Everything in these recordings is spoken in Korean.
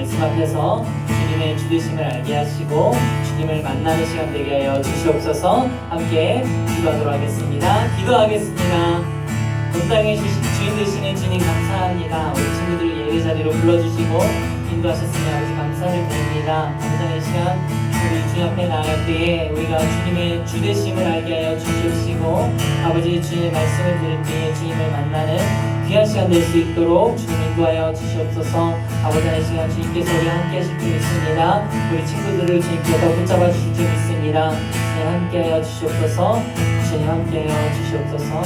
말씀 앞에서 주님의 주되심을 알게 하시고 주님을 만나는 시간 되게 하여 주시옵소서. 함께 기도하도록 하겠습니다. 기도하겠습니다. 온 땅에 주인 되시는 주님 감사합니다. 우리 친구들 예배 자리로 불러주시고 인도하셨으니 아버지 감사를 드립니다. 감사의 시간 우리 주님 앞에 나아갈 때에 우리가 주님의 주되심을 알게 하여 주시옵시고 아버지 주님의 말씀을 들을 때에 주님을 만나는 귀한 시간 될 수 있도록 주님 인도하여 주시옵소서. 아버지 하나님 시간 주님께서 우리와 함께 하실 줄 믿습니다. 우리 친구들을 주님께서 붙잡아 주실 줄 믿습니다. 주님 함께하여 주시옵소서. 주님 함께하여 주시옵소서.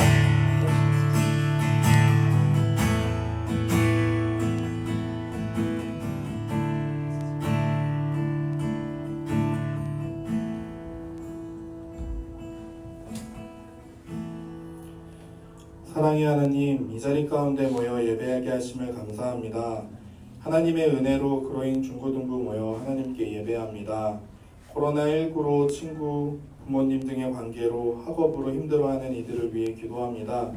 사랑의 하나님, 이 자리 가운데 모여 예배하게 하심을 감사합니다. 하나님의 은혜로 그로인 중고등부 모여 하나님께 예배합니다. 코로나19로 친구, 부모님 등의 관계로 학업으로 힘들어하는 이들을 위해 기도합니다.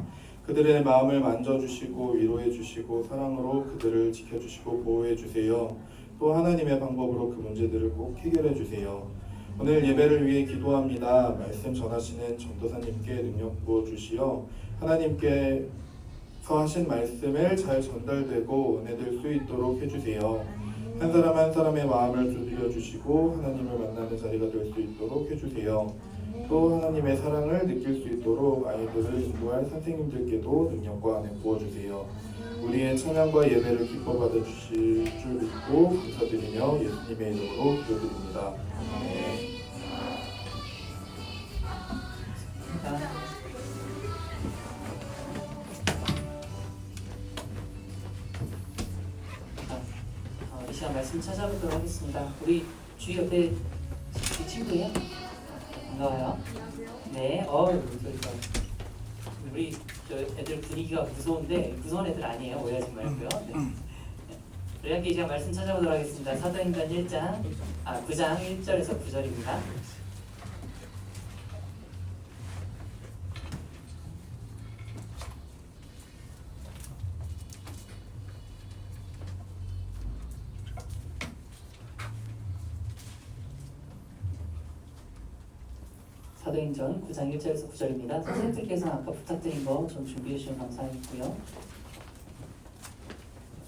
그들의 마음을 만져주시고 위로해주시고 사랑으로 그들을 지켜주시고 보호해주세요. 또 하나님의 방법으로 그 문제들을 꼭 해결해주세요. 오늘 예배를 위해 기도합니다. 말씀 전하시는 전도사님께 능력 부어주시어 하나님께서 하신 말씀을 잘 전달되고 은혜될 수 있도록 해주세요. 한 사람 한 사람의 마음을 두드려 주시고 하나님을 만나는 자리가 될 수 있도록 해주세요. 또 하나님의 사랑을 느낄 수 있도록 아이들을 인도할 선생님들께도 능력과 은혜 부어주세요. 우리의 찬양과 예배를 기뻐 받아주실 줄 믿고 감사드리며 예수님의 이름으로 기도드립니다. 아멘. 이 시간 말씀 찾아보도록 하겠습니다. 우리 주위 옆에 친구예요? 반가워요. 네, 우리 애들 분위기가 무서운데 무서운 애들 아니에요. 오해하지 말고요. 네. 우리 함께 이 시간 말씀 찾아보도록 하겠습니다. 사도행전 9장 1절에서 9절입니다. 사도행전 9장 1절에서 9절입니다. 선생님들께서 아까 부탁드린 거 좀 준비해 주시면 감사하겠고요.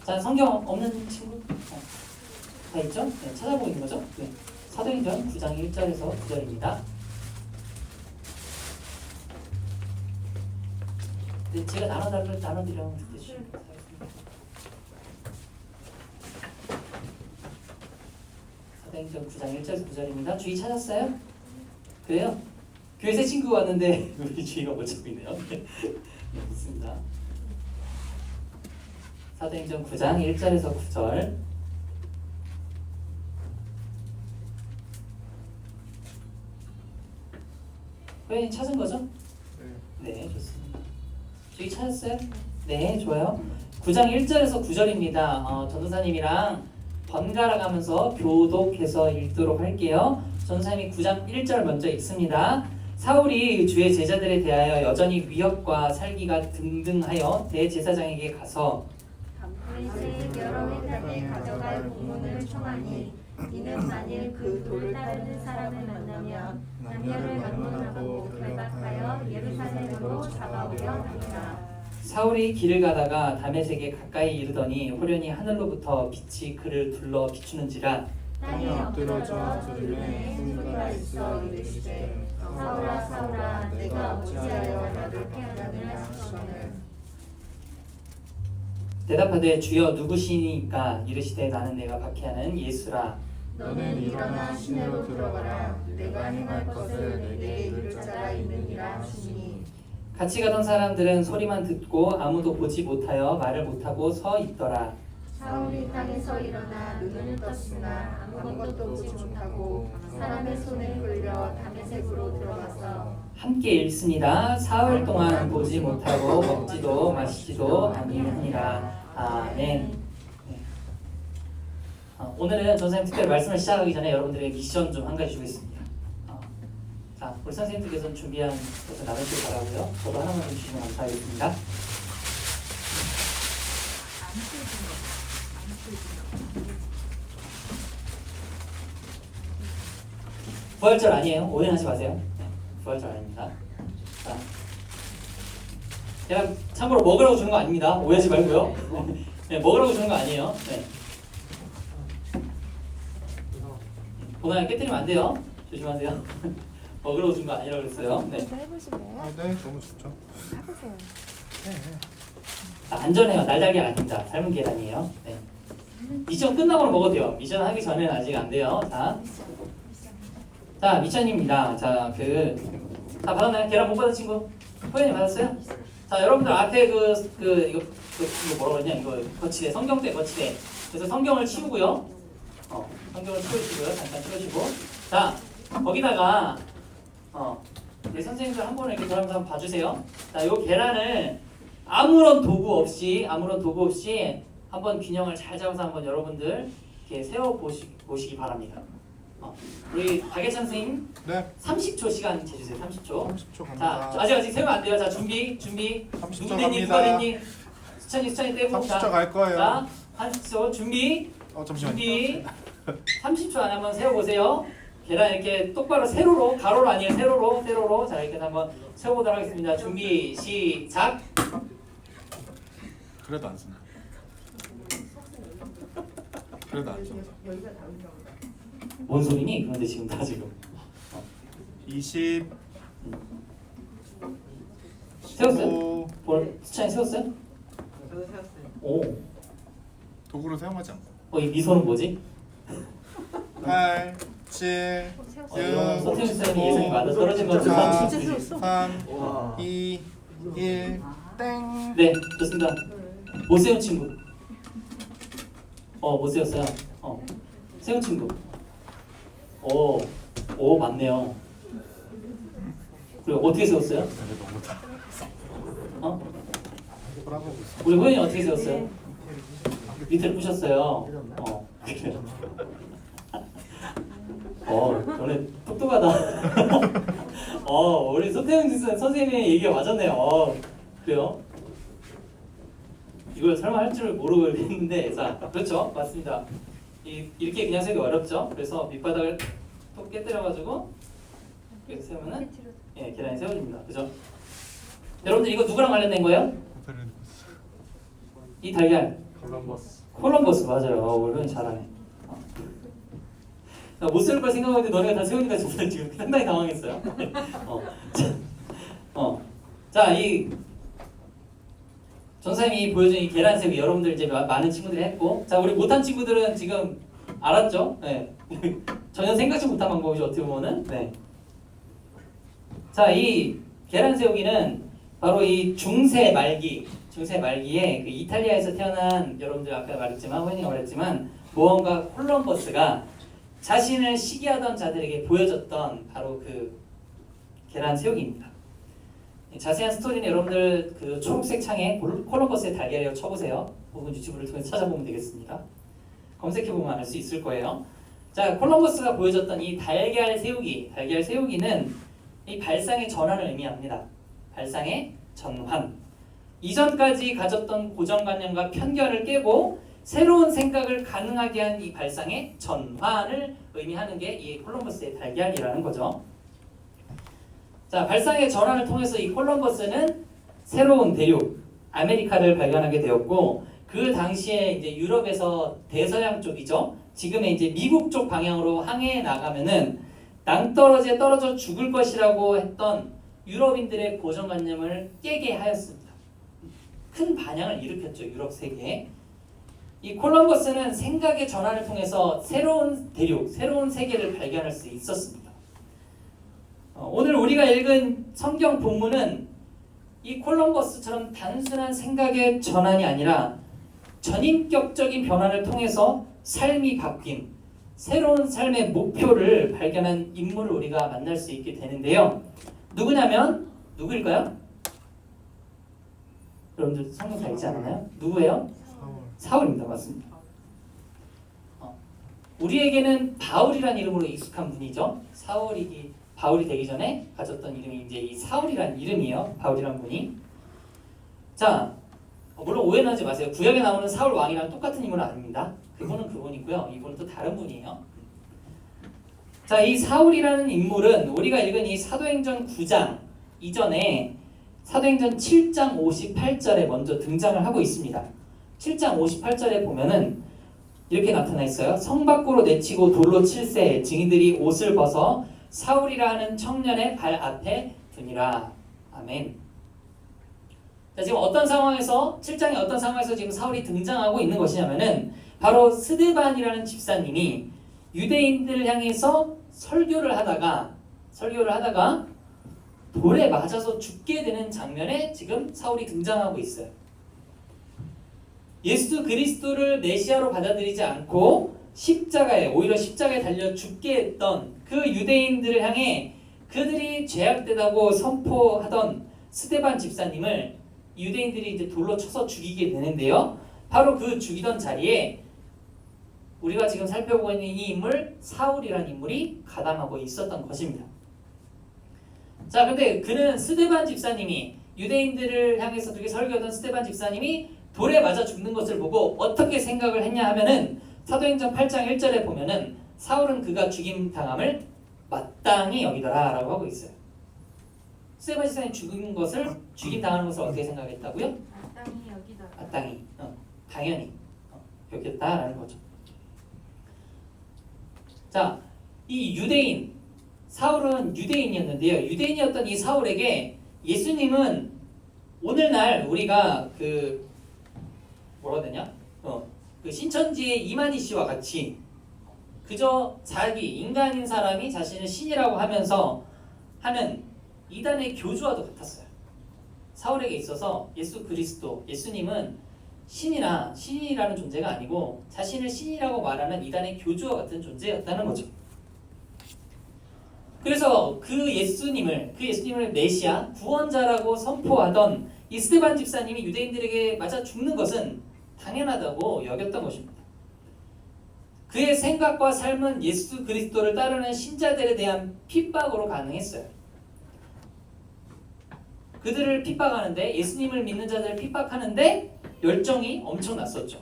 자, 성경 없는 친구? 다 있죠? 네, 찾아보고 있는 거죠? 네. 사도행전 9장 1절에서 9절입니다. 네, 제가 나눠드리라고 주시면 감사하겠습니다. 사도행전 9장 1절에서 9절입니다. 주의 찾았어요? 그래요? 교회 새 친구 왔는데 우리 주희가 못 찾고 있네요. 네, 좋습니다. 사도행전 9장 1절에서 9절. 회원님 찾은 거죠? 네, 좋습니다. 주희 찾았어요? 네, 좋아요. 9장 1절에서 9절입니다. 전도사님이랑 번갈아 가면서 교독해서 읽도록 할게요. 전도사님이 9장 1절 먼저 읽습니다. 사울이 주의 제자들에 대하여 여전히 위협과 살기가 등등하여 대제사장에게 가서 다윗의 여러 회당에 가져갈 공문을 청하니 이는 만일 그 도를 따르는 사람을 만나면 남녀를 막론하고 결박하여 예루살렘으로 잡아오려 합니다. 사울이 길을 가다가 다메섹에 가까이 이르더니 호련히 하늘로부터 빛이 그를 둘러 비추는지라 땅에 엎드러져 들음에 승부가 있어 이르시되 사울아 사울아 내가 어찌하여 나를 피하느냐 하시거늘 대답하되 주여 누구시니까 이르시되 나는 내가 박해하는 예수라. 너는 일어나 시내로 들어가라 내가 행할 것을 내게 이를 자가 있느니라 하시니 같이 가던 사람들은 소리만 듣고 아무도 보지 못하여 말을 못하고 서 있더라. 사울이 땅에서 일어나 눈을 떴으나 아무것도 보지 못하고 사람의 손에 끌려 다메섹으로 들어가서 함께 읽습니다. 사흘 동안 보지 못하고 먹지도 마시지도 아니하니라. 아멘. 네. 오늘은 전사님 특별히 말씀을 시작하기 전에 여러분들에게 미션 좀 한 가지 주겠습니다. 자, 우리 선생님들께서 준비한 것을 나누시기 바라고요. 저도 하나만 좀 주시면 감사하겠습니다. 부활절 아니에요. 오해하지 마세요. 네, 부활절 아닙니다. 자, 계란 참고로 먹으라고 주는 거 아닙니다. 오해하지 말고요. 네, 먹으라고 주는 거 아니에요. 네. 보나요 깨뜨리면 안 돼요. 조심하세요. 먹으라고 준 거 아니라고 그랬어요. 네. 해보실래요? 아, 네, 너무 좋죠. 해보세요. 안전해요. 날달걀 아닙니다. 삶은 계란이에요. 네. 미션 끝나고 먹어도 돼요. 미션 하기 전에는 아직 안 돼요. 자 미션입니다. 자 받았나요? 계란 못 받은 친구? 호연이 받았어요? 자 여러분들 앞에 이거 뭐라고 그러냐 이거 거치대 성경대 거치대. 그래서 성경을 치우고요. 성경을 치우시고요. 잠깐 치우시고. 자 거기다가 우리 선생님들 한 번을 이렇게 돌아가면서 한번 봐주세요. 자, 요 계란을 아무런 도구 없이 한번 균형을 잘 잡아서 한번 여러분들 이렇게 세워 보시기 바랍니다. 우리 박예찬 선생님 네, 30초 시간 재주세요. 30초. 30초 자, 갑니다. 아직 세우면 안 돼요. 자, 준비. 30초 누구 됐니? 누가 갑니다. 됐니? 수찬이 떼고. 30초 갈 거예요. 자, 30초 준비. 잠시만요. 준비. 30초 안에 한번 세워보세요. 계란 이렇게 똑바로 세로로, 가로로 아니에요. 세로로. 자, 이렇게 한번 세워보도록 하겠습니다. 준비, 시작. 그래도 안 쓴다. 그래도 안 쓴다. 뭔 소리니? 그런데 지금 다 지금 20. 세웠어요? 수찬이 세웠어요? 저도 세웠어요. 오. 도구로 사용하지 않고. 이 미소는 뭐지? 8, 7, 이거는 서태웅 6, 쌤이 예상이 맞아 떨어진 것 4, 같아서. 진짜 세웠어? 3, 와. 2, 1, 땡. 네, 좋습니다. 못 세운 친구. 못 세웠어요. 세운 친구. 오, 맞네요. 그리고 어떻게 세웠어요? 너무 다. 돌아보고 있어. 우리 호연이 어떻게 세웠어요? 밑을 부셨어요. 그래요. 너네 똑똑하다. 우리 소태영 선생님의 얘기가 맞았네요. 그래요? 이걸 설마 할 줄 모르겠는데, 자, 그렇죠, 맞습니다. 이렇게 그냥 세기 어렵죠. 그래서 밑바닥을 톡 깨뜨려가지고 이렇게 세우면은 계란이 세워집니다. 그죠? 여러분들 이거 누구랑 관련된 거예요? 이 달걀. 콜럼버스 맞아요. 우리 형이 잘하네. 못 세울 걸 생각하는데 너네가 다 세우니까 정말 지금 상당히 당황했어요. 자, 이 전사님이 보여준 이 계란 세우기 여러분들 이제 많은 친구들이 했고, 자 우리 못한 친구들은 지금 알았죠? 네. 전혀 생각지 못한 방법이죠 어떻게 보면은. 네. 자, 이 계란 세우기는 바로 이 중세 말기에 그 이탈리아에서 태어난 여러분들 아까 말했지만 호연이가 말했지만 모험가 콜럼버스가 자신을 시기하던 자들에게 보여줬던 바로 그 계란 세우기입니다. 자세한 스토리는 여러분들 그 초록색 창에 콜럼버스의 달걀이라고 쳐보세요. 혹은 유튜브를 통해서 찾아보면 되겠습니다. 검색해보면 알 수 있을 거예요. 자, 콜럼버스가 보여줬던 이 달걀 세우기는 이 발상의 전환을 의미합니다. 발상의 전환. 이전까지 가졌던 고정관념과 편견을 깨고 새로운 생각을 가능하게 한 이 발상의 전환을 의미하는 게 이 콜럼버스의 달걀이라는 거죠. 자, 발상의 전환을 통해서 이 콜럼버스는 새로운 대륙 아메리카를 발견하게 되었고, 그 당시에 이제 유럽에서 대서양 쪽이죠. 지금의 이제 미국 쪽 방향으로 항해해 나가면은 낭떠러지에 떨어져 죽을 것이라고 했던 유럽인들의 고정관념을 깨게 하였습니다. 큰 반향을 일으켰죠, 유럽 세계에. 이 콜럼버스는 생각의 전환을 통해서 새로운 대륙, 새로운 세계를 발견할 수 있었습니다. 오늘 우리가 읽은 성경 본문은 이 콜럼버스처럼 단순한 생각의 전환이 아니라 전인격적인 변화를 통해서 삶이 바뀐 새로운 삶의 목표를 발견한 인물을 우리가 만날 수 있게 되는데요. 누구냐면 누구일까요? 여러분들 성경 다 읽지 않았나요? 누구예요? 사울입니다. 맞습니다. 우리에게는 바울이라는 이름으로 익숙한 분이죠. 바울이 되기 전에 가졌던 이름이 이제 이 사울이라는 이름이에요. 바울이라는 분이. 자, 물론 오해는 하지 마세요. 구약에 나오는 사울 왕이랑 똑같은 인물은 아닙니다. 그분은 그분이고요. 이분은 또 다른 분이에요. 자, 이 사울이라는 인물은 우리가 읽은 이 사도행전 9장 이전에 사도행전 7장 58절에 먼저 등장을 하고 있습니다. 7장 58절에 보면은 이렇게 나타나 있어요. 성 밖으로 내치고 돌로 칠세 증인들이 옷을 벗어 사울이라 하는 청년의 발 앞에 두니라. 아멘. 자, 지금 어떤 상황에서 7장의 어떤 상황에서 지금 사울이 등장하고 있는 것이냐면은 바로 스데반이라는 집사님이 유대인들을 향해서 설교를 하다가 돌에 맞아서 죽게 되는 장면에 지금 사울이 등장하고 있어요. 예수 그리스도를 메시아로 받아들이지 않고 오히려 십자가에 달려 죽게 했던 그 유대인들을 향해 그들이 죄악되다고 선포하던 스데반 집사님을 유대인들이 이제 돌로 쳐서 죽이게 되는데요. 바로 그 죽이던 자리에 우리가 지금 살펴보고 있는 이 인물 사울이라는 인물이 가담하고 있었던 것입니다. 자, 근데 그는 스데반 집사님이 유대인들을 향해서 그렇게 설교하던 스데반 집사님이 돌에 맞아 죽는 것을 보고 어떻게 생각을 했냐 하면은 사도행전 8장 1절에 보면은 사울은 그가 죽임 당함을 마땅히 여기더라라고 하고 있어요. 스데반 집사님이 죽임 당하는 것을 어떻게 생각했다고요? 마땅히 여기다. 마땅히, 당연히 여겼다라는 거죠. 자, 이 유대인 사울은 유대인이었는데요. 유대인이었던 이 사울에게 예수님은 오늘날 우리가 그 뭐라 해야 되냐? 그 신천지의 이만희 씨와 같이 그저 자기 인간인 사람이 자신을 신이라고 하면서 하는 이단의 교주와도 같았어요. 사울에게 있어서 예수 그리스도, 예수님은 신이라는 존재가 아니고 자신을 신이라고 말하는 이단의 교주와 같은 존재였다는 거죠. 그래서 그 예수님을 메시아, 구원자라고 선포하던 이 스데반 집사님이 유대인들에게 맞아 죽는 것은 당연하다고 여겼던 것입니다. 그의 생각과 삶은 예수 그리스도를 따르는 신자들에 대한 핍박으로 가능했어요. 그들을 핍박하는데, 예수님을 믿는 자들을 핍박하는데 열정이 엄청났었죠.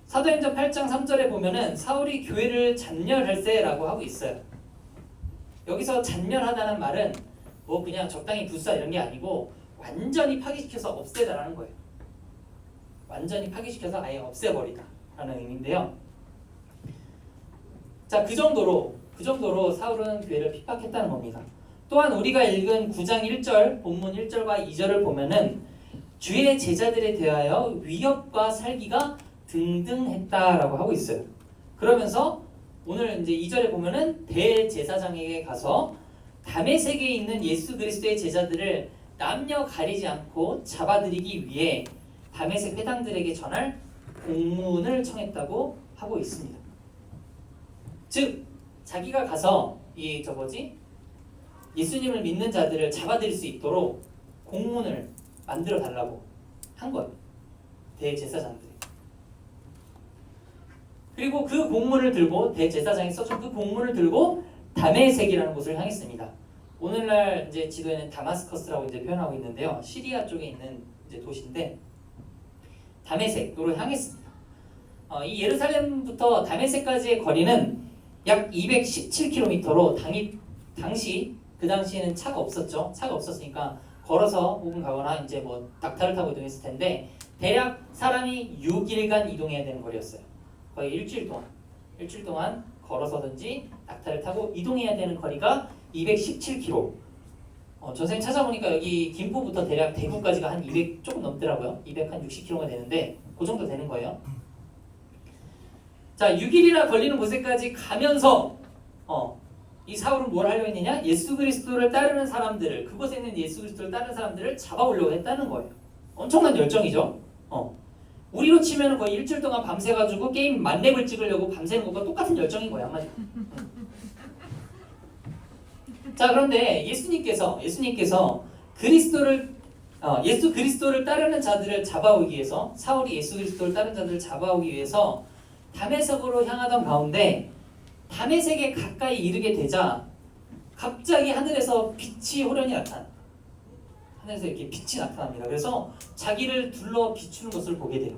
사도행전 8장 3절에 보면은 사울이 교회를 잔멸할세라고 하고 있어요. 여기서 잔멸하다는 말은 뭐 그냥 적당히 불사 이런 게 아니고 완전히 파괴시켜서 없애다라는 거예요. 완전히 파괴시켜서 아예 없애버리다라는 의미인데요. 자, 그 정도로 사울은 교회를 핍박했다는 겁니다. 또한 우리가 읽은 9장 1절, 본문 1절과 2절을 보면은 주의 제자들에 대하여 위협과 살기가 등등했다라고 하고 있어요. 그러면서 오늘 이제 2절에 보면은 대제사장에게 가서 다메섹에 있는 예수 그리스도의 제자들을 남녀 가리지 않고 잡아들이기 위해 다메섹 회당들에게 전할 공문을 청했다고 하고 있습니다. 즉 자기가 가서 예수님을 믿는 자들을 잡아들일 수 있도록 공문을 만들어 달라고 한 거예요. 대제사장들이. 그리고 그 공문을 들고 대제사장이 써준 그 공문을 들고 다메섹이라는 곳을 향했습니다. 오늘날 이제 지도에는 다마스커스라고 이제 표현하고 있는데요. 시리아 쪽에 있는 이제 도시인데 다메섹으로 향했습니다. 이 예루살렘부터 다메섹까지의 거리는 약 217km로 당시 그 당시에는 차가 없었죠. 차가 없었으니까 걸어서 혹은 가거나 이제 뭐 낙타를 타고 이동했을 텐데 대략 사람이 6일간 이동해야 되는 거리였어요. 거의 일주일 동안 걸어서든지 낙타를 타고 이동해야 되는 거리가 217km. 선생님 찾아보니까 여기 김포부터 대략 대구까지가 한 200 조금 넘더라고요. 260km가 되는데 그 정도 되는 거예요. 자, 6일이나 걸리는 곳에까지 가면서 이 사울은 뭘 하려고 했느냐? 예수 그리스도를 따르는 사람들을, 그곳에 있는 예수 그리스도를 따르는 사람들을 잡아오려고 했다는 거예요. 엄청난 열정이죠. 우리로 치면 거의 일주일 동안 밤새가지고 게임 만렙을 찍으려고 밤새는 것과 똑같은 열정인 거예요. 한마디로. 자, 그런데 예수님께서 예수 그리스도를 따르는 자들을 잡아오기 위해서, 사울이 예수 그리스도를 따르는 자들을 잡아오기 위해서 다메섹으로 향하던 가운데 다메섹에 가까이 이르게 되자 갑자기 하늘에서 빛이 호련히 나타납니다. 하늘에서 이렇게 빛이 나타납니다. 그래서 자기를 둘러 비추는 것을 보게 돼요.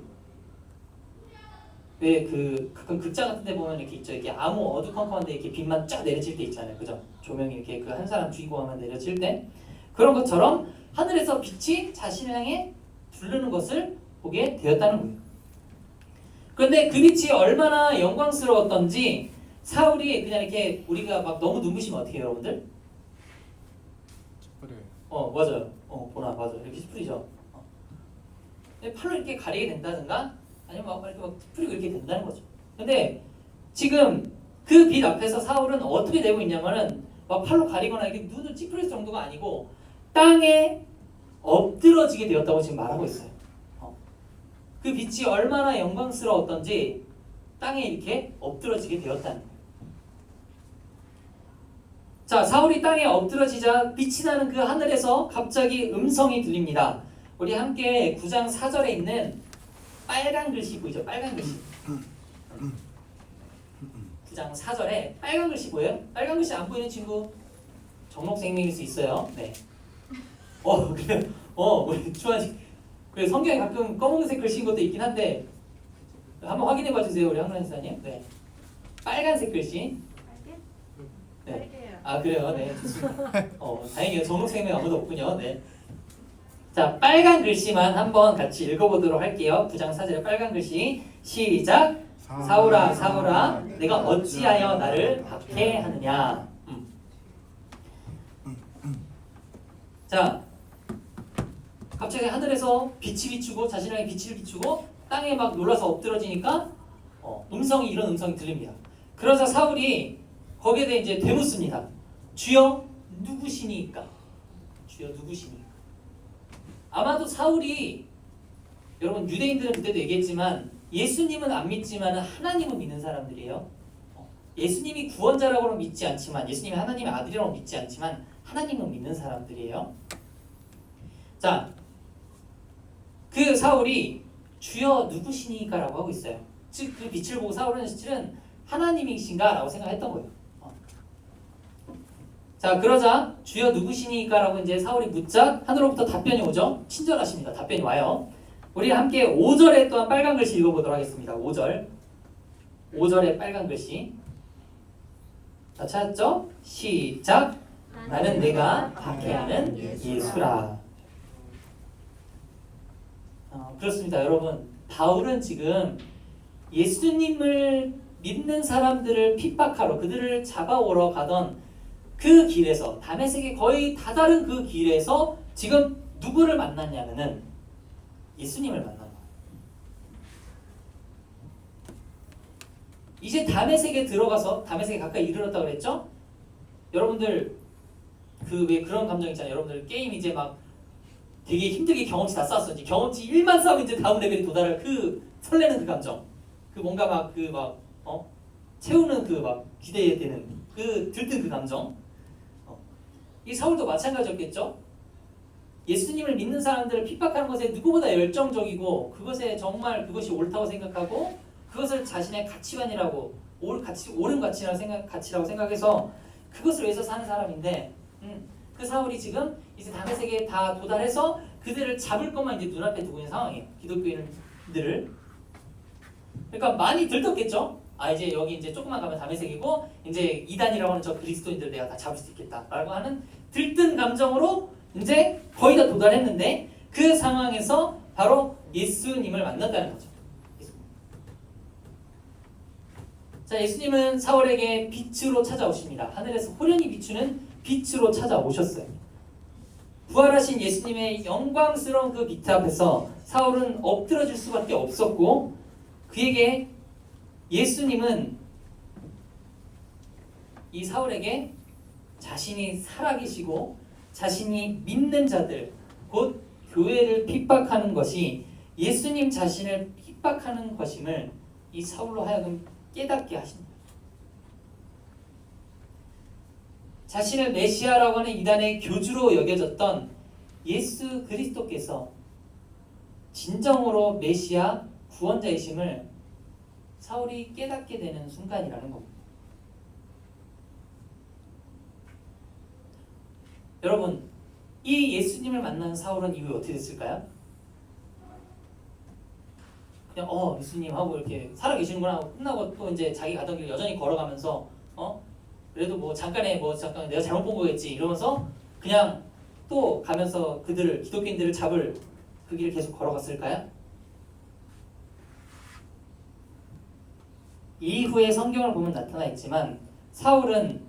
왜 그 가끔 극장 같은 데 보면 이렇게 있죠. 이렇게 아무 어두컴컴한데 이렇게 빛만 쫙 내려질 때 있잖아요. 그죠? 조명이 이렇게 그 한 사람 주인공만 내려질 때 그런 것처럼 하늘에서 빛이 자신을 향해 부르는 것을 보게 되었다는 거예요. 그런데 그 빛이 얼마나 영광스러웠던지 사울이 그냥 이렇게 우리가 막 너무 눈부시면 어떻게 해요, 여러분들? 맞아요. 보나 맞아. 이렇게 뿌리죠. 근데 팔로 이렇게 가리게 된다든가 아니면 막 이렇게 막 뿌리고 이렇게 된다는 거죠. 근데 지금 그 빛 앞에서 사울은 어떻게 되고 있냐면은 막 팔로 가리거나 이렇게 눈을 찌푸릴 정도가 아니고 땅에 엎드러지게 되었다고 지금 말하고 있어요. 그 빛이 얼마나 영광스러웠던지 땅에 이렇게 엎드러지게 되었다는 거예요. 자, 사울이 땅에 엎드러지자 빛이 나는 그 하늘에서 갑자기 음성이 들립니다. 우리 함께 9장 4절에 있는 빨간 글씨 보이죠? 빨간 글씨. 9장 4절에 빨간 글씨 보여요? 빨간 글씨 안 보이는 친구 정록생명일 수 있어요. 네. 그래요. 우리 주한식. 그래 성경에 가끔 검은색 글씨인 것도 있긴 한데 한번 확인해 봐주세요, 우리 황란 지사님. 네. 빨간색 글씨. 네. 아 그래요, 네 좋습니다. 다행이에요. 정록생명 아무도 없군요. 네. 자, 빨간 글씨만 한번 같이 읽어보도록 할게요. 9장 4절에 빨간 글씨 시작. 사울아 사울아 내가 어찌하여 나를 박해하느냐. 자, 갑자기 하늘에서 빛이 비추고 자신에게 빛을 비추고 땅에 막 놀라서 엎드러지니까 음성이 이런 음성이 들립니다. 그러자 사울이 거기에 대해 이제 되묻습니다. 주여 누구시니까? 주여 누구시니까? 아마도 사울이 여러분 유대인들은 그때도 얘기했지만 예수님은 안 믿지만 하나님은 믿는 사람들이에요. 예수님이 구원자라고는 믿지 않지만 예수님이 하나님의 아들이라고 믿지 않지만 하나님은 믿는 사람들이에요. 자, 그 사울이 주여 누구시니까 라고 하고 있어요. 즉 그 빛을 보고 사울은 실은 하나님이신가 라고 생각했던 거예요. 자, 그러자 주여 누구시니까 라고 이제 사울이 묻자 하늘로부터 답변이 오죠. 친절하십니다. 답변이 와요. 우리 함께 5절에 또한 빨간 글씨 읽어보도록 하겠습니다. 5절에 빨간 글씨. 자, 찾았죠? 시작. 나는 내가 박해하는 예수라. 그렇습니다. 여러분, 바울은 지금 예수님을 믿는 사람들을 핍박하러 그들을 잡아오러 가던 그 길에서 다메섹의 거의 다다른 그 길에서 지금 누구를 만났냐면은 예수님을 만난 거예요. 이제 다메섹에 들어가서 다메섹에 가까이 이르렀다고 그랬죠? 여러분들 그 왜 그런 감정 있잖아요. 여러분들 게임 이제 막 되게 힘들게 경험치 다 쌓았어. 이제 경험치 1만 쌓으면 이제 다음 레벨이 도달할 그 설레는 그 감정. 그 뭔가 막 채우는 그 막 기대되는 그 들뜬 그 감정. 이 사울도 마찬가지였겠죠? 예수님을 믿는 사람들을 핍박하는 것에 누구보다 열정적이고 그것에 정말 그것이 옳다고 생각하고 그것을 자신의 가치관이라고 옳은 가치라고 생각해서 그것을 위해서 사는 사람인데 그 사울이 지금 이제 다메섹에 다 도달해서 그들을 잡을 것만 이제 눈앞에 두고 있는 상황이에요. 기독교인들을. 그러니까 많이 들떴겠죠? 이제 여기 이제 조금만 가면 다메섹이고 이제 이단이라고 하는 저 그리스도인들 내가 다 잡을 수 있겠다라고 하는 들뜬 감정으로 이제 거의 다 도달했는데 그 상황에서 바로 예수님을 만났다는 거죠. 자, 예수님은 사울에게 빛으로 찾아오십니다. 하늘에서 호련히 비추는 빛으로 찾아오셨어요. 부활하신 예수님의 영광스러운 그 빛 앞에서 사울은 엎드러질 수밖에 없었고 그에게 예수님은 이 사울에게 자신이 살아계시고 자신이 믿는 자들 곧 교회를 핍박하는 것이 예수님 자신을 핍박하는 것임을 이 사울로 하여금 깨닫게 하십니다. 자신을 메시아라고 하는 이단의 교주로 여겨졌던 예수 그리스도께서 진정으로 메시아 구원자이심을 사울이 깨닫게 되는 순간이라는 겁니다. 여러분, 이 예수님을 만난 사울은 이후에 어떻게 됐을까요? 그냥 예수님 하고 이렇게 살아 계시는구나 하고 끝나고 또 이제 자기 가던 길 여전히 걸어가면서 그래도 뭐 잠깐 내가 잘못 본 거겠지 이러면서 그냥 또 가면서 기독교인들을 잡을 그 길을 계속 걸어갔을까요? 이후에 성경을 보면 나타나 있지만 사울은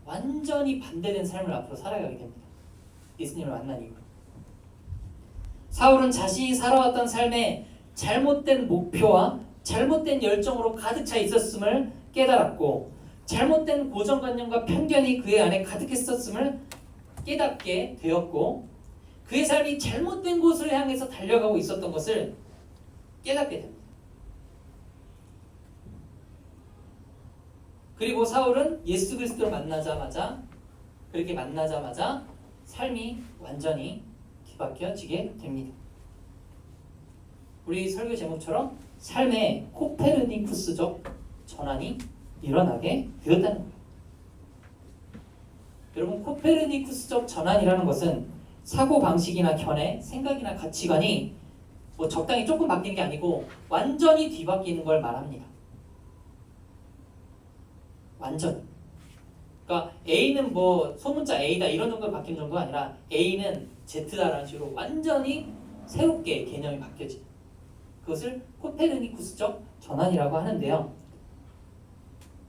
완전히 반대된 삶을 앞으로 살아가게 됩니다. 예수님을 만난 이후로. 사울은 자신이 살아왔던 삶에 잘못된 목표와 잘못된 열정으로 가득 차 있었음을 깨달았고 잘못된 고정관념과 편견이 그의 안에 가득했었음을 깨닫게 되었고 그의 삶이 잘못된 곳을 향해서 달려가고 있었던 것을 깨닫게 됩니다. 그리고 사울은 예수 그리스도를 만나자마자 삶이 완전히 뒤바뀌어지게 됩니다. 우리 설교 제목처럼 삶의 코페르니쿠스적 전환이 일어나게 되었다는 거예요. 여러분, 코페르니쿠스적 전환이라는 것은 사고방식이나 견해, 생각이나 가치관이 뭐 적당히 조금 바뀌는 게 아니고 완전히 뒤바뀌는 걸 말합니다. 완전. 그러니까 A는 뭐 소문자 A다 이런 정도로 바뀌는 정도가 아니라 A는 Z다라는 식으로 완전히 새롭게 개념이 바뀌어집니다. 그것을 코페르니쿠스적 전환이라고 하는데요.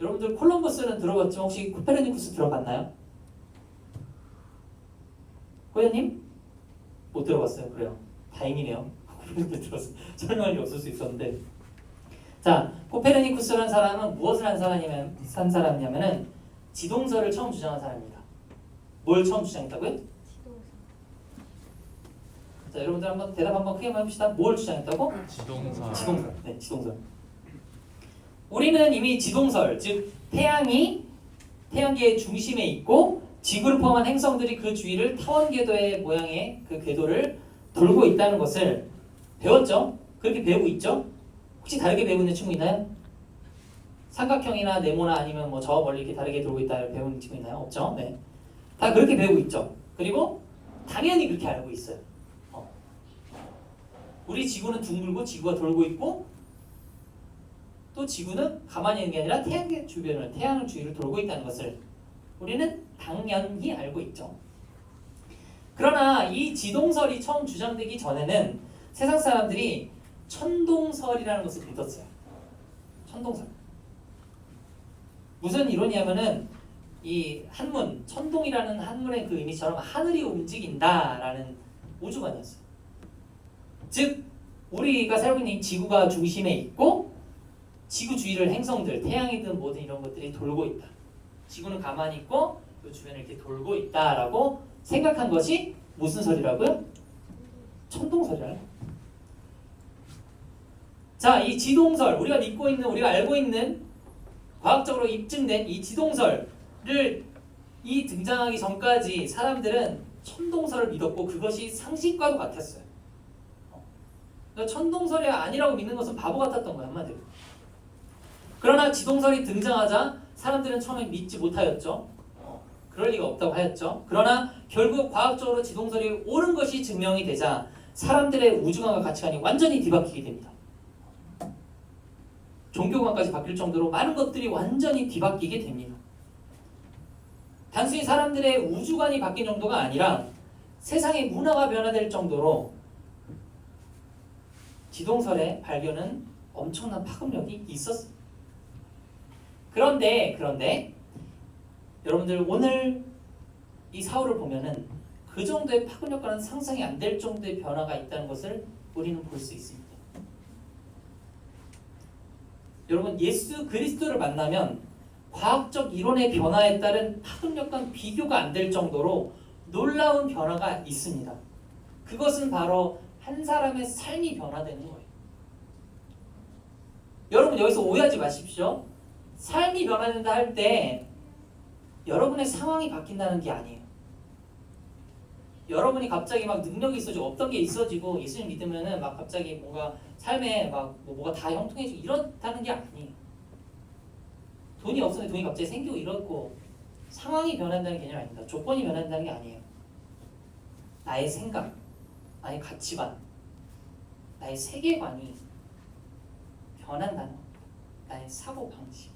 여러분들 콜럼버스는 들어봤지만 혹시 코페르니쿠스 들어봤나요? 호연님? 못 들어봤어요. 그래요. 다행이네요. 들었어요. 설명할 게 없을 수 있었는데. 자, 코페르니쿠스라는 사람은 무엇을 한 사람이냐면은 지동설을 처음 주장한 사람입니다. 뭘 처음 주장했다고요? 자, 여러분들 한번 대답 한번 크게 해봅시다. 뭘 주장했다고? 지동설. 네, 지동설. 우리는 이미 지동설, 즉 태양계의 중심에 있고 지구를 포함한 행성들이 그 주위를 타원궤도의 모양의 그 궤도를 돌고 있다는 것을 배웠죠? 그렇게 배우고 있죠? 혹시 다르게 배우고 있는 친구 있나요? 삼각형이나 네모나 아니면 뭐 저 멀리 이렇게 다르게 돌고 있다 배우는 친구 있나요? 없죠? 네. 다 그렇게 배우고 있죠. 그리고 당연히 그렇게 알고 있어요. 우리 지구는 둥글고 지구가 돌고 있고 또 지구는 가만히 있는 게 아니라 태양의 주변을 태양을 주위를 돌고 있다는 것을 우리는 당연히 알고 있죠. 그러나 이 지동설이 처음 주장되기 전에는 세상 사람들이 천동설이라는 것을 믿었어요. 천동설. 무슨 이론이냐면은 이 한문, 천동이라는 한문의 그 의미처럼 하늘이 움직인다라는 우주관이었어요. 즉 우리가 살고 있는 이 지구가 중심에 있고 지구 주위를 행성들, 태양이든 뭐든 이런 것들이 돌고 있다. 지구는 가만히 있고 그 주변을 이렇게 돌고 있다라고 생각한 것이 무슨 설이라고요? 천동설이라는. 자, 이 지동설, 우리가 믿고 있는, 우리가 알고 있는 과학적으로 입증된 이 지동설을 이 등장하기 전까지 사람들은 천동설을 믿었고 그것이 상식과도 같았어요. 그러니까 천동설이 아니라고 믿는 것은 바보 같았던 거예요, 한마디로. 그러나 지동설이 등장하자 사람들은 처음에 믿지 못하였죠. 그럴 리가 없다고 하였죠. 그러나 결국 과학적으로 지동설이 옳은 것이 증명이 되자 사람들의 우주관과 가치관이 완전히 뒤바뀌게 됩니다. 종교관까지 바뀔 정도로 많은 것들이 완전히 뒤바뀌게 됩니다. 단순히 사람들의 우주관이 바뀐 정도가 아니라 세상의 문화가 변화될 정도로 지동설의 발견은 엄청난 파급력이 있었습니다. 그런데 여러분들 오늘 이 사울을 보면은 그 정도의 파급력과는 상상이 안 될 정도의 변화가 있다는 것을 우리는 볼 수 있습니다. 여러분, 예수 그리스도를 만나면 과학적 이론의 변화에 따른 파급력과는 비교가 안 될 정도로 놀라운 변화가 있습니다. 그것은 바로 한 사람의 삶이 변화되는 거예요. 여러분, 여기서 오해하지 마십시오. 삶이 변화된다 할 때 여러분의 상황이 바뀐다는 게 아니에요. 여러분이 갑자기 막 능력이 있어지고 없던 게 있어지고 예수님 믿으면은 막 갑자기 뭔가 삶에 막 뭐가 다 형통해지고 이렇다는 게 아니에요. 돈이 없었는데 돈이 갑자기 생기고 이렇고 상황이 변한다는 개념이 아닙니다. 조건이 변한다는 게 아니에요. 나의 생각, 나의 가치관, 나의 세계관이 변한다는 것. 나의 사고 방식.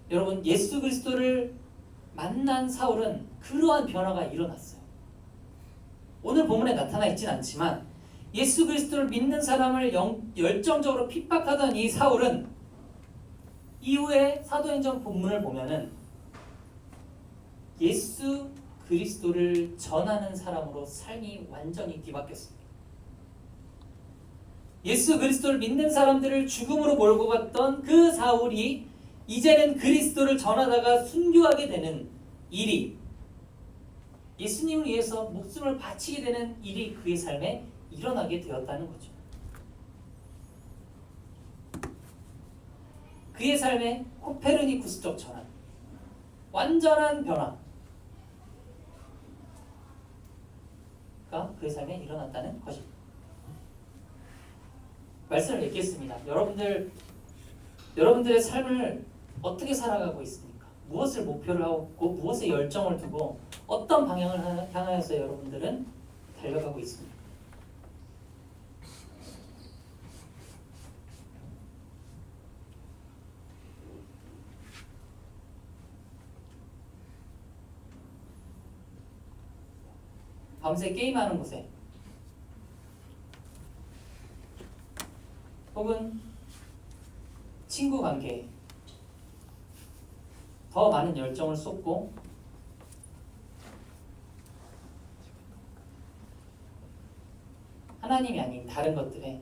여러분, 예수 그리스도를 만난 사울은 그러한 변화가 일어났어요. 오늘 본문에 나타나 있진 않지만 예수 그리스도를 믿는 사람을 열정적으로 핍박하던 이 사울은 이후에 사도행전 본문을 보면은 예수 그리스도를 전하는 사람으로 삶이 완전히 뒤바뀌었습니다. 예수 그리스도를 믿는 사람들을 죽음으로 몰고 갔던 그 사울이 이제는 그리스도를 전하다가 순교하게 되는 일이, 예수님을 위해서 목숨을 바치게 되는 일이 그의 삶에 일어나게 되었다는 거죠. 그의 삶의 코페르니쿠스적 전환, 완전한 변화가 그의 삶에 일어났다는 것입니다. 말씀을 읽겠습니다. 여러분들의 삶을 어떻게 살아가고 있습니까? 무엇을 목표로 하고 무엇에 열정을 두고 어떤 방향을 향하여서 여러분들은 달려가고 있습니까? 밤새 게임하는 곳에 혹은 친구 관계에 더 많은 열정을 쏟고 하나님이 아닌 다른 것들에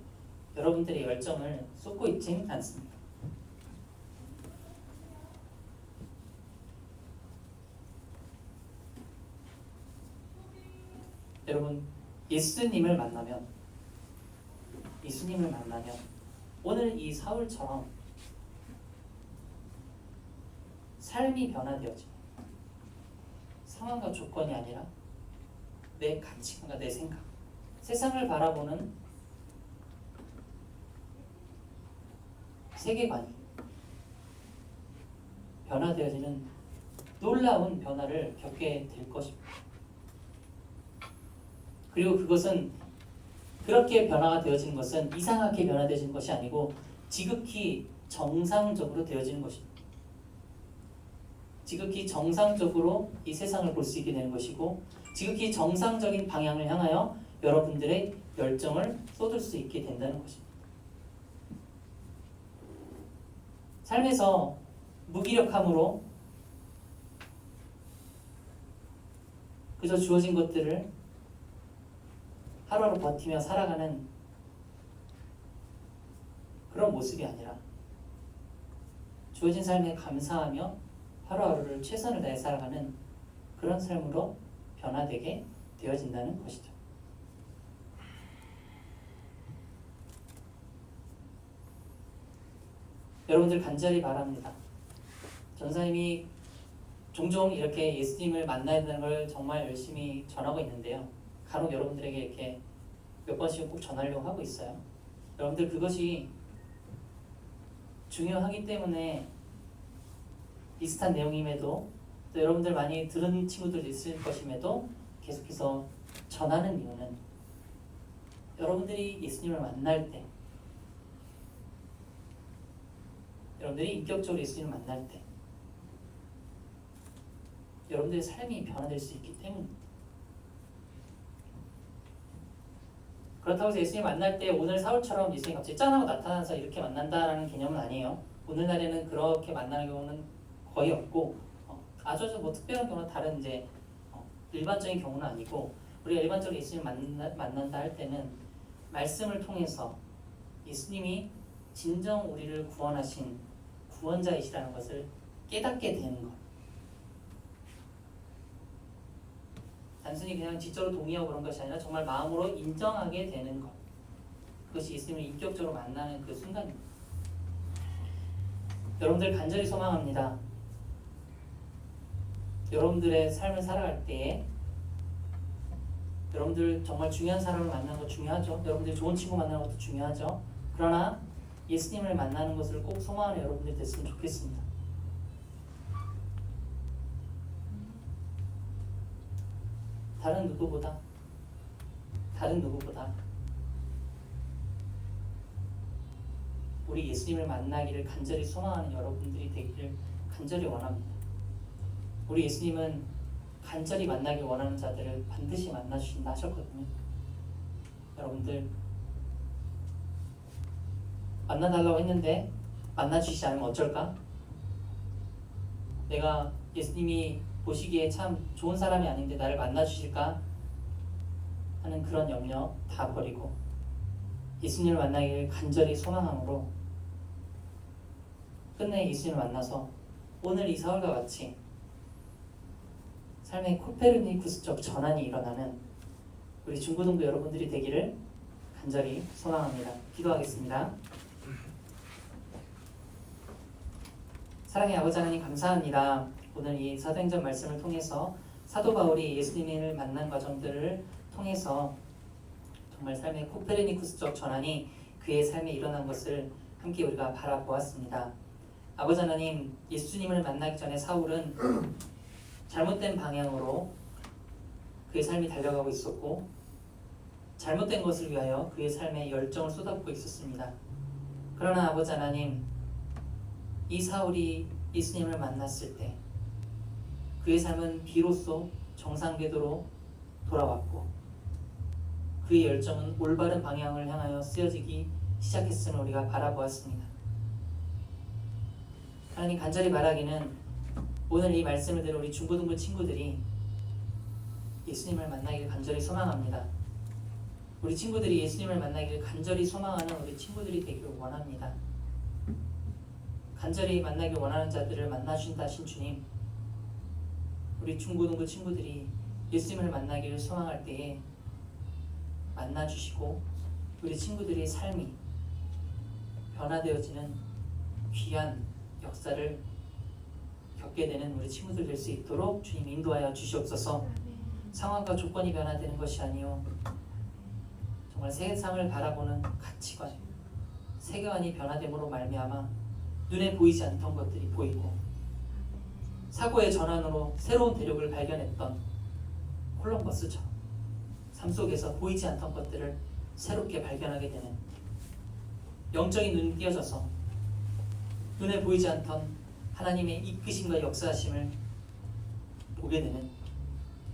여러분들의 열정을 쏟고 있진 않습니다. 여러분, 예수님을 만나면 오늘 이 사울처럼 삶이 변화되어지고 상황과 조건이 아니라 내 가치관과 내 생각, 세상을 바라보는 세계관이 변화되어지는 놀라운 변화를 겪게 될 것입니다. 그리고 그것은 그렇게 변화가 되어지는 것은 이상하게 변화되어지는 것이 아니고 지극히 정상적으로 되어지는 것입니다. 지극히 정상적으로 이 세상을 볼 수 있게 되는 것이고 지극히 정상적인 방향을 향하여 여러분들의 열정을 쏟을 수 있게 된다는 것입니다. 삶에서 무기력함으로 그저 주어진 것들을 하루하루 버티며 살아가는 그런 모습이 아니라 주어진 삶에 감사하며 하루하루를 최선을 다해 살아가는 그런 삶으로 변화되게 되어진다는 것이죠. 여러분들 간절히 바랍니다. 전사님이 종종 이렇게 예수님을 만나야 되는 걸 정말 열심히 전하고 있는데요. 간혹 여러분들에게 이렇게 몇 번씩 꼭 전하려고 하고 있어요. 여러분들 그것이 중요하기 때문에 비슷한 내용임에도 또 여러분들 많이 들은 친구들 있을 것임에도 계속해서 전하는 이유는 여러분들이 예수님을 만날 때, 여러분들이 인격적으로 예수님을 만날 때 여러분들의 삶이 변화될 수 있기 때문입니다. 그렇다고 해서 예수님 만날 때 오늘 사울처럼 예수님이 갑자기 짠 하고 나타나서 이렇게 만난다라는 개념은 아니에요. 오늘날에는 그렇게 만나는 경우는 거의 없고 아주 뭐 특별한 경우는 다른 이제 일반적인 경우는 아니고 우리가 일반적으로 예수님 만난다 할 때는 말씀을 통해서 예수님이 진정 우리를 구원하신 구원자이시라는 것을 깨닫게 되는 것. 단순히 그냥 지적으로 동의하고 그런 것이 아니라 정말 마음으로 인정하게 되는 것. 그것이 예수님을 인격적으로 만나는 그 순간입니다. 여러분들 간절히 소망합니다. 여러분들의 삶을 살아갈 때에 여러분들 정말 중요한 사람을 만나는 것 중요하죠. 여러분들 좋은 친구 만나는 것도 중요하죠. 그러나 예수님을 만나는 것을 꼭 소망하는 여러분들이 됐으면 좋겠습니다. 다른 누구보다 다른 누구보다 우리 예수님을 만나기를 간절히 소망하는 여러분들이 되기를 간절히 원합니다. 우리 예수님은 간절히 만나길 원하는 자들을 반드시 만나주신다 하셨거든요. 여러분들 만나달라고 했는데 만나주시지 않으면 어쩔까? 내가 예수님이 보시기에 참 좋은 사람이 아닌데 나를 만나주실까? 하는 그런 염려 다 버리고 예수님을 만나기를 간절히 소망함으로 끝내 예수님을 만나서 오늘 이 사울과 같이 삶의 코페르니쿠스적 전환이 일어나는 우리 중고등부 여러분들이 되기를 간절히 소망합니다. 기도하겠습니다. 사랑의 아버지 하나님 감사합니다. 오늘 이 사도행전 말씀을 통해서 사도 바울이 예수님을 만난 과정들을 통해서 정말 삶의 코페르니쿠스적 전환이 그의 삶에 일어난 것을 함께 우리가 바라보았습니다. 아버지 하나님, 예수님을 만나기 전에 사울은 잘못된 방향으로 그의 삶이 달려가고 있었고 잘못된 것을 위하여 그의 삶에 열정을 쏟아붓고 있었습니다. 그러나 아버지 하나님, 이 사울이 예수님을 만났을 때 그의 삶은 비로소 정상 궤도로 돌아왔고 그의 열정은 올바른 방향을 향하여 쓰여지기 시작했음을 우리가 바라보았습니다. 하나님, 간절히 바라기는 오늘 이 말씀을 들은 우리 중고등부 친구들이 예수님을 만나기를 간절히 소망합니다. 우리 친구들이 예수님을 만나기를 간절히 소망하는 우리 친구들이 되기를 원합니다. 간절히 만나길 원하는 자들을 만나주신다 하신 주님, 우리 중고등부 친구들이 예수님을 만나기를 소망할 때에 만나주시고 우리 친구들의 삶이 변화되어지는 귀한 역사를 겪게 되는 우리 친구들 될 수 있도록 주님 인도하여 주시옵소서. 상황과 조건이 변화되는 것이 아니요 정말 세상을 바라보는 가치관, 세계관이 변화됨으로 말미암아 눈에 보이지 않던 것들이 보이고 사고의 전환으로 새로운 대륙을 발견했던 콜럼버스처럼 삶 속에서 보이지 않던 것들을 새롭게 발견하게 되는, 영적인 눈이 띄어져서 눈에 보이지 않던 하나님의 이끄심과 역사하심을 보게 되는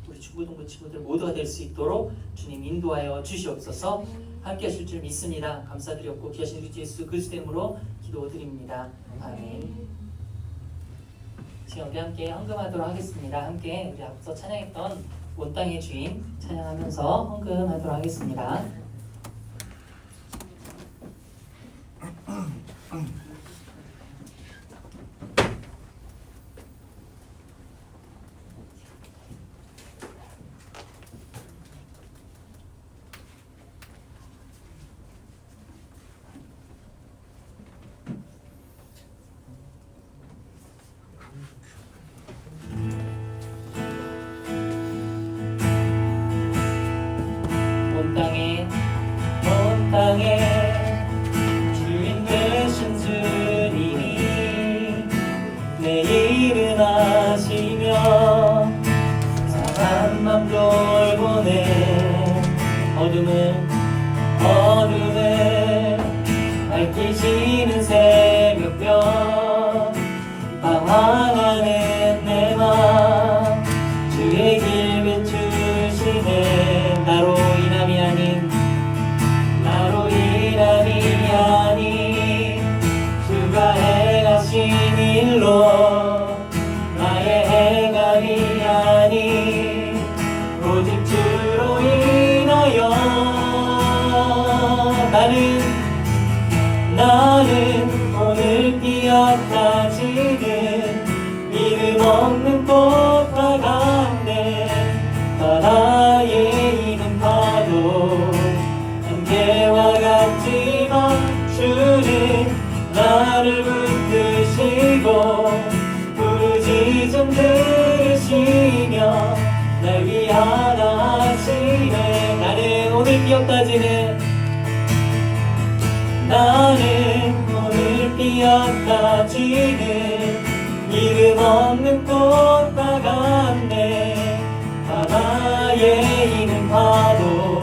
우리 중고등부 친구들 모두가 될 수 있도록 주님 인도하여 주시옵소서. 함께 하실 줄 믿습니다. 감사드렸고 귀하신 우리 예수 그리스도 이름으로 기도드립니다. 아멘. 지금 우리 함께 헌금하도록 하겠습니다. 함께 우리 앞서 찬양했던 온 땅의 주인 찬양하면서 헌금하도록 하겠습니다. 온 땅에 주인 되신 주님이 내 일을 하시며 상한 맘 돌보네 어둠을 밝히시는 새벽별 방황하는 내 맘 주의 길 비추시네. 나로 인함이 아닌 주가 행하신 일로 나의 행함이 아닌 오직 주로 인하여 나는 오늘 피었다 지는 이름 없는 꽃과 같네. 바다에 있는 파도 안개와 같지만 주는 나를 붙드시고 부르짖음 들으시며 날 위하다 하시네. 나는 오늘 피었다 지는 이름 없는 꽃과 같네. 바다에 있는 파도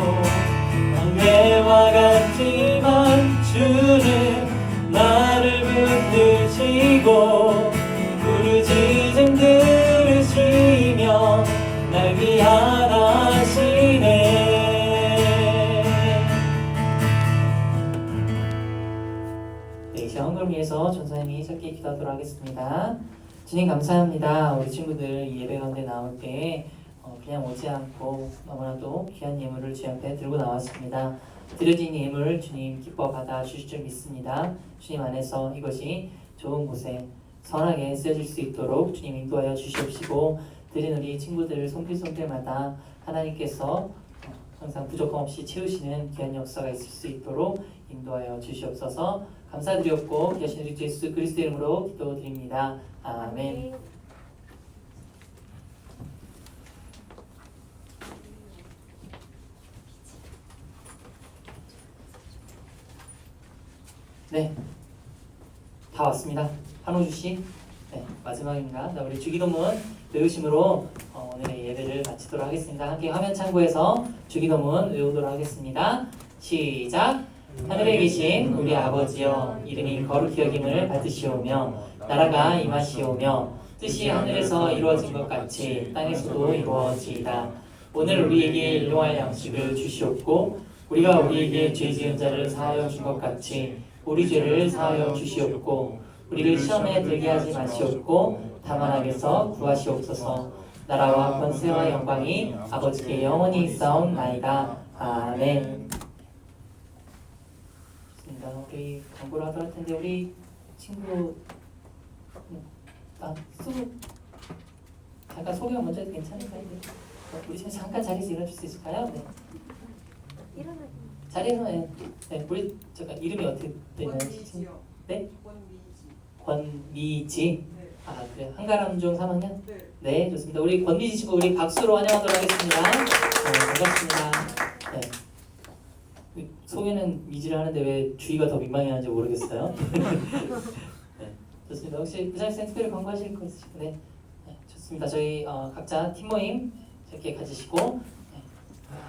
성도를 위해서 전사님이 짧게 기도하도록 하겠습니다. 주님 감사합니다. 우리 친구들 이 예배 가운데 나올 때 그냥 오지 않고 너무나도 귀한 예물을 주님 앞에 들고 나왔습니다. 드려진 예물 주님 기뻐 받아 주실 줄 믿습니다. 주님 안에서 이것이 좋은 곳에 선하게 쓰여질 수 있도록 주님 인도하여 주시옵시고, 드린 우리 친구들 손길손길마다 하나님께서 항상 부족함 없이 채우시는 귀한 역사가 있을 수 있도록 인도하여 주시옵소서. 감사드렸고 귀하신 우리 예수 그리스도 이름으로 기도드립니다. 아멘. 네, 다 왔습니다. 한호주 씨, 네, 마지막입니다. 자, 우리 주기도문 외우심으로 오늘의 예배를 마치도록 하겠습니다. 함께 화면 참고해서 주기도문 외우도록 하겠습니다. 시작. 하늘에 계신 우리 아버지여, 이름이 거룩히 여김을 받으시오며 나라가 임하시오며 뜻이 하늘에서 이루어진 것 같이 땅에서도 이루어지이다. 오늘 우리에게 일용할 양식을 주시옵고, 우리가 우리에게 죄 지은 자를 사하여 준 것 같이 우리 죄를 사하여 주시옵고, 우리를 시험에 들게 하지 마시옵고 다만 악에서 구하시옵소서. 나라와 권세와 영광이 아버지께 영원히 있사옵나이다. 아멘. 좋습니다. 우리 광고를 하도록 할 텐데 우리 친구 수고 잠깐 소개 먼저 해도 괜찮을까요? 우리 친구 잠깐 자리에서 일어날 수 있을까요? 네. 자리에서 네, 우리 잠깐 이름이 어떻게 되나요? 권미지요. 네? 권미지. 권미지. 네. 아 그래 한가람 중 3학년? 네. 네 좋습니다. 우리 권미지 친구 우리 박수로 환영하도록 하겠습니다. 네, 반갑습니다. 네. 소개는 미지를 하는데 왜 주희가 더 민망해하는지 모르겠어요. 네, 좋습니다. 혹시 부장님 특별히 광고하실 거 있으실까요? 네. 네, 좋습니다. 저희 각자 팀 모임 이렇게 가지시고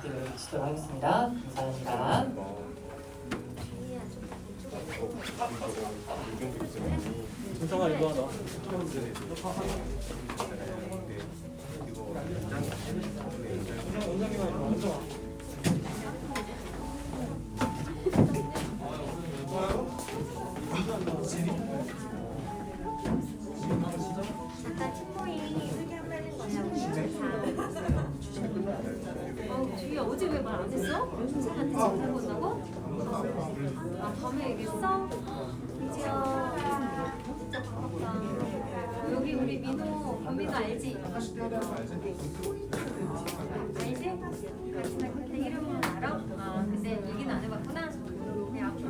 예배를 마치도록 하겠습니다. 감사합니다. 정아 이거 하나. 잠깐 팀모임 소개하는 거냐고. 주희야 어제 왜 말 안 했어? 선생한테 전화 건다고? 아 밤에 얘기했어? 이지야 진짜 반갑다. 여기 우리 민호 권민호 알지? 알지? 같이 근데 이름은 알아? 아 근데 얘기는 안 해봤구나. 네 앞으로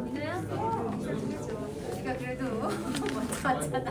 민호야? 네가 그래도 먼저 왔잖아.